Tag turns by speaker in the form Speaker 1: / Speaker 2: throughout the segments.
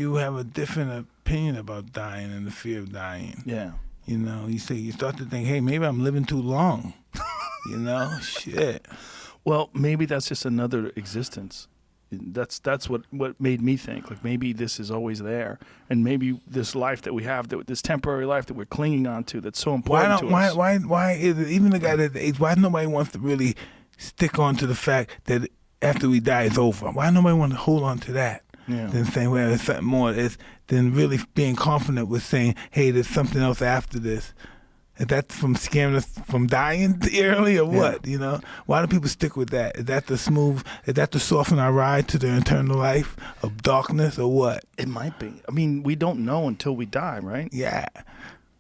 Speaker 1: You have a different opinion about dying and the fear of dying.
Speaker 2: Yeah.
Speaker 1: You know, you start to think, hey, maybe I'm living too long. You know, shit.
Speaker 2: Well, maybe that's just another existence. That's what made me think. Like maybe this is always there, and maybe this life that we have, this temporary life that we're clinging on to, that's so important to us.
Speaker 1: Why is it even the guy why nobody wants to really stick on to the fact that after we die it's over? Why nobody want to hold on to that?
Speaker 2: Yeah.
Speaker 1: Than saying, well, there's something more. Than really being confident with saying, hey, there's something else after this. Is that from scaring us from dying early or what? You know, why do people stick with that? Is that to soften our ride to the eternal life of darkness or what?
Speaker 2: It might be. I mean, we don't know until we die, right?
Speaker 1: Yeah.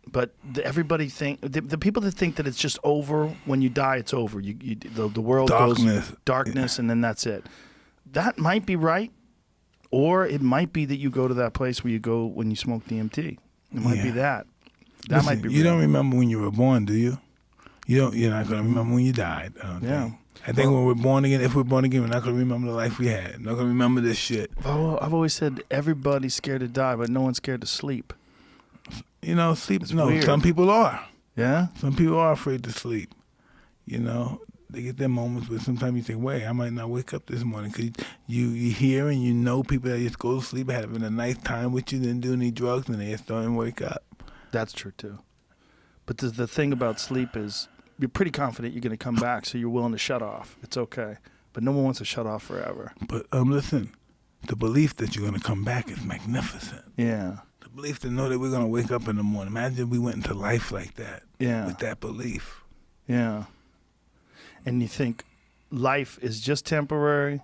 Speaker 2: But everybody the people that think that it's just over when you die, it's over. The world goes darkness, and then that's it. That might be right. Or it might be that you go to that place where you go when you smoke DMT. It might be that. That might be real.
Speaker 1: You don't remember when you were born, do you? You're not going to remember when you died. I think when we're born again, if we're born again, we're not going to remember the life we had. We're not going to remember this shit.
Speaker 2: Oh, I've always said everybody's scared to die, but no one's scared to sleep.
Speaker 1: You know, sleep.
Speaker 2: It's weird.
Speaker 1: Some people are.
Speaker 2: Yeah?
Speaker 1: Some people are afraid to sleep. You know, they get their moments where sometimes you think, wait, I might not wake up this morning. Because you hear and you know people that just go to sleep, having a nice time with you, didn't do any drugs, and they just don't wake up.
Speaker 2: That's true, too. But the thing about sleep is you're pretty confident you're going to come back, so you're willing to shut off. It's okay. But no one wants to shut off forever.
Speaker 1: But listen, the belief that you're going to come back is magnificent.
Speaker 2: Yeah.
Speaker 1: The belief to know that we're going to wake up in the morning. Imagine if we went into life like that.
Speaker 2: Yeah.
Speaker 1: With that belief.
Speaker 2: Yeah. And you think life is just temporary,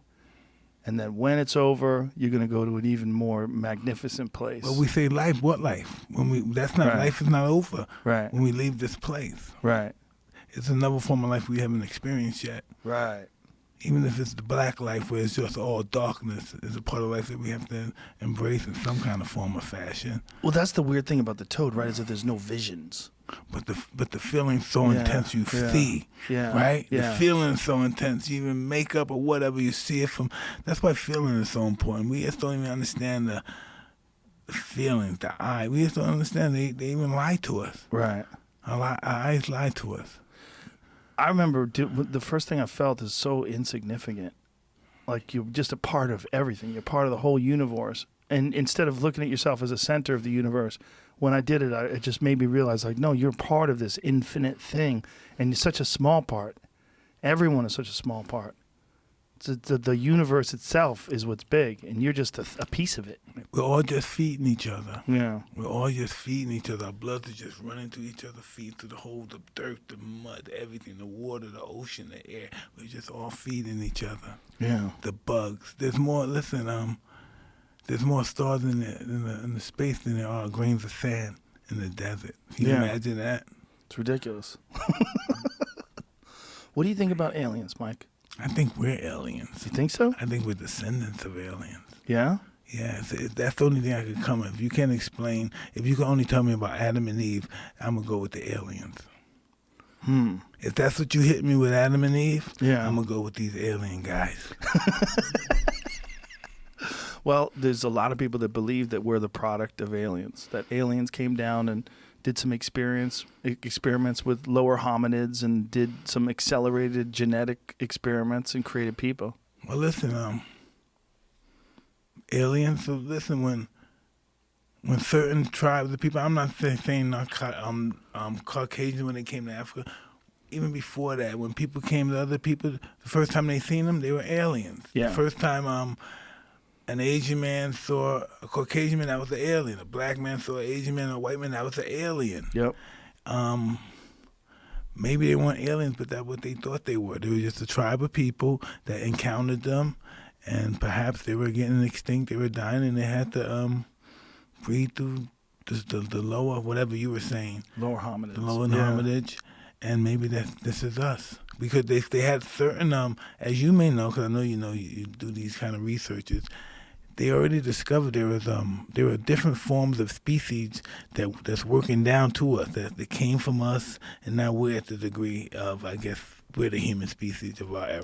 Speaker 2: and that when it's over, you're going to go to an even more magnificent place.
Speaker 1: Well, we say life. What life? Life is not over.
Speaker 2: Right.
Speaker 1: When we leave this place.
Speaker 2: Right.
Speaker 1: It's another form of life we haven't experienced yet.
Speaker 2: Right.
Speaker 1: Even if it's the black life where it's just all darkness, it's a part of life that we have to embrace in some kind of form or fashion.
Speaker 2: Well, that's the weird thing about the toad, right? Is that there's no visions.
Speaker 1: But the feeling's so intense you see, right?
Speaker 2: Yeah.
Speaker 1: The feeling's so intense. You even makeup or whatever, you see it from. That's why feeling is so important. We just don't even understand the feelings, the eye. We just don't understand. They even lie to us.
Speaker 2: Right.
Speaker 1: Our eyes lie to us.
Speaker 2: I remember the first thing I felt is so insignificant. Like you're just a part of everything. You're part of the whole universe. And instead of looking at yourself as a center of the universe, when I did it, it just made me realize, like, no, you're part of this infinite thing, and you're such a small part. Everyone is such a small part. The universe itself is what's big, and you're just a piece of it.
Speaker 1: We're all just feeding each other.
Speaker 2: Yeah.
Speaker 1: We're all just feeding each other. Our blood is just running through each other's feet, through the whole, the dirt, the mud, everything, the water, the ocean, the air. We're just all feeding each other.
Speaker 2: Yeah.
Speaker 1: The bugs. There's more, there's more stars in the space than there are grains of sand in the desert. Can you imagine that?
Speaker 2: It's ridiculous. What do you think about aliens, Mike?
Speaker 1: I think we're aliens.
Speaker 2: You think so?
Speaker 1: I think we're descendants of aliens.
Speaker 2: Yeah?
Speaker 1: Yeah, that's the only thing I could come with. If you can't explain, if you can only tell me about Adam and Eve, I'm going to go with the aliens. If that's what you hit me with, Adam and Eve, I'm going to go with these alien guys.
Speaker 2: Well, there's a lot of people that believe that we're the product of aliens, that aliens came down and did some experiments with lower hominids and did some accelerated genetic experiments and created people.
Speaker 1: Well, listen, aliens, so listen, when certain tribes of people, I'm not saying Caucasian when they came to Africa, even before that, when people came to other people, the first time they seen them, they were aliens.
Speaker 2: Yeah.
Speaker 1: The first time an Asian man saw a Caucasian man, that was an alien. A black man saw an Asian man, a white man, that was an alien.
Speaker 2: Yep.
Speaker 1: Maybe they weren't aliens, but that's what they thought they were. They were just a tribe of people that encountered them, and perhaps they were getting extinct, they were dying, and they had to breathe through the lower, whatever you were saying.
Speaker 2: Lower hominids.
Speaker 1: The lower hominid, and maybe this is us. Because they had certain, as you may know, because I know you do these kind of researches, they already discovered there were different forms of species that's working down to us, that came from us, and now we're at the degree of, I guess, we're the human species of our era.